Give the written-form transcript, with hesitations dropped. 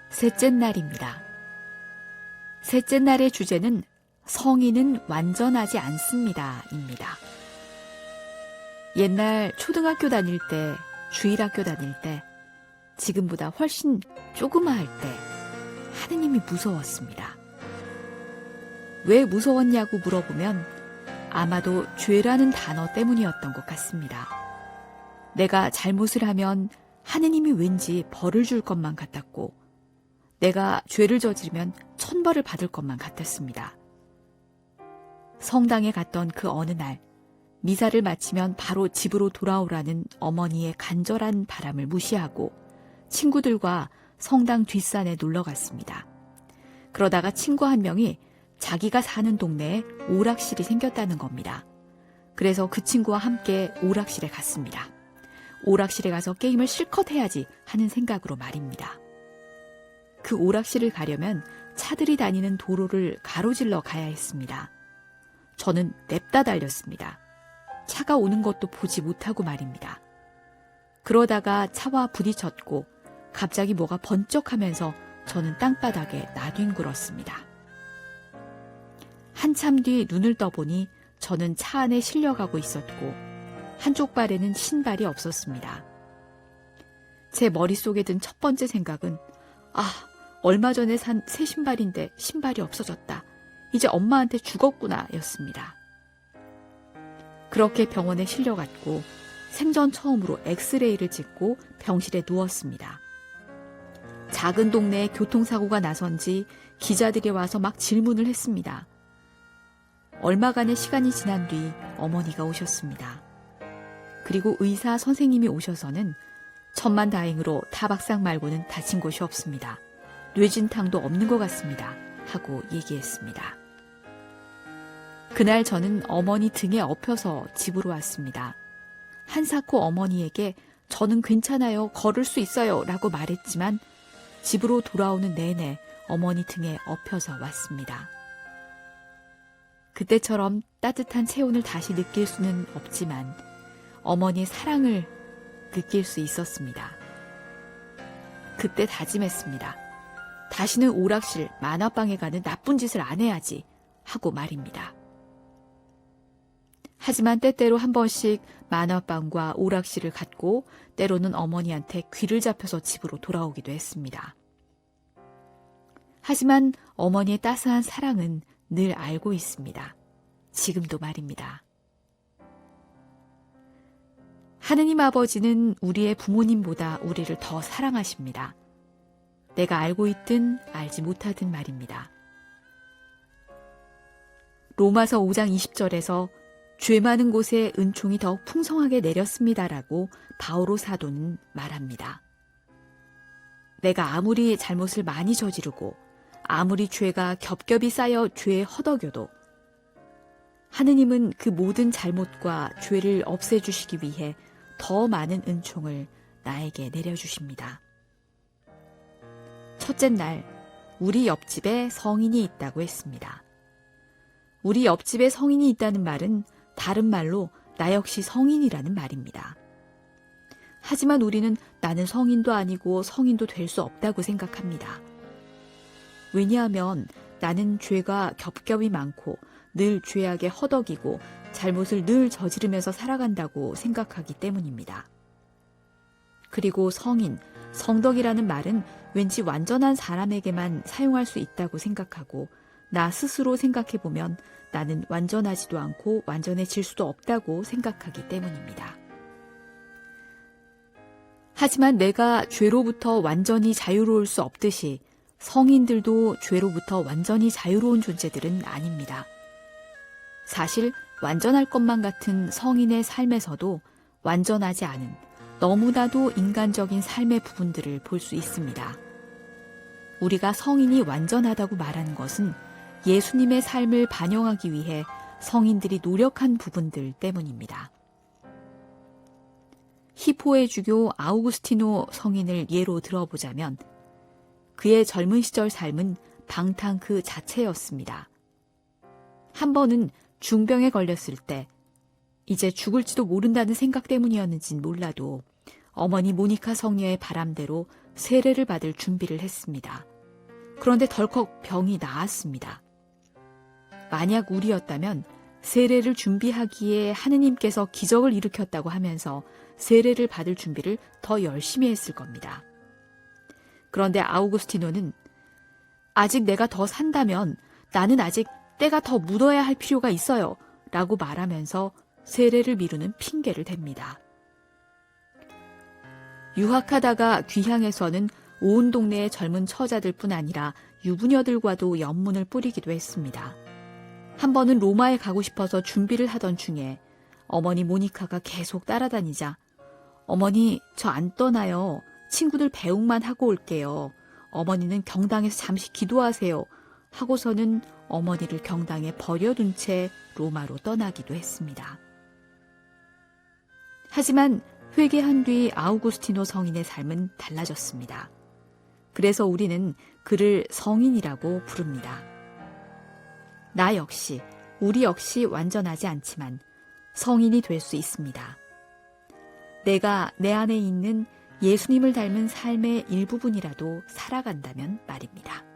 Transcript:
셋째 날입니다. 셋째 날의 주제는 성인은 완전하지 않습니다.입니다. 옛날 초등학교 다닐 때, 주일학교 다닐 때, 지금보다 훨씬 조그마할 때 하느님이 무서웠습니다. 왜 무서웠냐고 물어보면 아마도 죄라는 단어 때문이었던 것 같습니다. 내가 잘못을 하면 하느님이 왠지 벌을 줄 것만 같았고 내가 죄를 저지르면 천벌을 받을 것만 같았습니다. 성당에 갔던 그 어느 날 미사를 마치면 바로 집으로 돌아오라는 어머니의 간절한 바람을 무시하고 친구들과 성당 뒷산에 놀러 갔습니다. 그러다가 친구 한 명이 자기가 사는 동네에 오락실이 생겼다는 겁니다. 그래서 그 친구와 함께 오락실에 갔습니다. 오락실에 가서 게임을 실컷 해야지 하는 생각으로 말입니다. 그 오락실을 가려면 차들이 다니는 도로를 가로질러 가야 했습니다. 저는 냅다 달렸습니다. 차가 오는 것도 보지 못하고 말입니다. 그러다가 차와 부딪혔고 갑자기 뭐가 번쩍하면서 저는 땅바닥에 나뒹굴었습니다. 한참 뒤 눈을 떠보니 저는 차 안에 실려가고 있었고 한쪽 발에는 신발이 없었습니다. 제 머릿속에 든 첫 번째 생각은 얼마 전에 산 새 신발인데 신발이 없어졌다. 이제 엄마한테 죽었구나 였습니다. 그렇게 병원에 실려갔고 생전 처음으로 엑스레이를 찍고 병실에 누웠습니다. 작은 동네에 교통사고가 나선 지 기자들이 와서 막 질문을 했습니다. 얼마간의 시간이 지난 뒤 어머니가 오셨습니다. 그리고 의사 선생님이 오셔서는 천만다행으로 타박상 말고는 다친 곳이 없습니다. 뇌진탕도 없는 것 같습니다. 하고 얘기했습니다. 그날 저는 어머니 등에 엎여서 집으로 왔습니다. 한사코 어머니에게 저는 괜찮아요, 걸을 수 있어요 라고 말했지만 집으로 돌아오는 내내 어머니 등에 엎여서 왔습니다. 그때처럼 따뜻한 체온을 다시 느낄 수는 없지만 어머니의 사랑을 느낄 수 있었습니다. 그때 다짐했습니다. 다시는 오락실, 만화방에 가는 나쁜 짓을 안 해야지 하고 말입니다. 하지만 때때로 한 번씩 만화방과 오락실을 갔고 때로는 어머니한테 귀를 잡혀서 집으로 돌아오기도 했습니다. 하지만 어머니의 따스한 사랑은 늘 알고 있습니다. 지금도 말입니다. 하느님 아버지는 우리의 부모님보다 우리를 더 사랑하십니다. 내가 알고 있든 알지 못하든 말입니다. 로마서 5장 20절에서 죄 많은 곳에 은총이 더욱 풍성하게 내렸습니다라고 바오로 사도는 말합니다. 내가 아무리 잘못을 많이 저지르고 아무리 죄가 겹겹이 쌓여 죄에 허덕여도 하느님은 그 모든 잘못과 죄를 없애주시기 위해 더 많은 은총을 나에게 내려주십니다. 첫째 날, 우리 옆집에 성인이 있다고 했습니다. 우리 옆집에 성인이 있다는 말은 다른 말로 나 역시 성인이라는 말입니다. 하지만 우리는 나는 성인도 아니고 성인도 될 수 없다고 생각합니다. 왜냐하면 나는 죄가 겹겹이 많고 늘 죄악에 허덕이고 잘못을 늘 저지르면서 살아간다고 생각하기 때문입니다. 그리고 성인, 성덕이라는 말은 왠지 완전한 사람에게만 사용할 수 있다고 생각하고 나 스스로 생각해보면 나는 완전하지도 않고 완전해질 수도 없다고 생각하기 때문입니다. 하지만 내가 죄로부터 완전히 자유로울 수 없듯이 성인들도 죄로부터 완전히 자유로운 존재들은 아닙니다. 사실 완전할 것만 같은 성인의 삶에서도 완전하지 않은 너무나도 인간적인 삶의 부분들을 볼 수 있습니다. 우리가 성인이 완전하다고 말하는 것은 예수님의 삶을 반영하기 위해 성인들이 노력한 부분들 때문입니다. 히포의 주교 아우구스티노 성인을 예로 들어보자면 그의 젊은 시절 삶은 방탕 그 자체였습니다. 한 번은 중병에 걸렸을 때 이제 죽을지도 모른다는 생각 때문이었는진 몰라도 어머니 모니카 성녀의 바람대로 세례를 받을 준비를 했습니다. 그런데 덜컥 병이 나았습니다. 만약 우리였다면 세례를 준비하기에 하느님께서 기적을 일으켰다고 하면서 세례를 받을 준비를 더 열심히 했을 겁니다. 그런데 아우구스티노는 아직 내가 더 산다면 나는 아직 때가 더 묻어야 할 필요가 있어요 라고 말하면서 세례를 미루는 핑계를 댑니다. 유학하다가 귀향해서는 온 동네의 젊은 처자들뿐 아니라 유부녀들과도 연문을 뿌리기도 했습니다. 한 번은 로마에 가고 싶어서 준비를 하던 중에 어머니 모니카가 계속 따라다니자 어머니 저 안 떠나요. 친구들 배웅만 하고 올게요. 어머니는 경당에서 잠시 기도하세요. 하고서는 어머니를 경당에 버려둔 채 로마로 떠나기도 했습니다. 하지만 회개한 뒤 아우구스티노 성인의 삶은 달라졌습니다. 그래서 우리는 그를 성인이라고 부릅니다. 나 역시, 우리 역시 완전하지 않지만 성인이 될 수 있습니다. 내가 내 안에 있는 예수님을 닮은 삶의 일부분이라도 살아간다면 말입니다.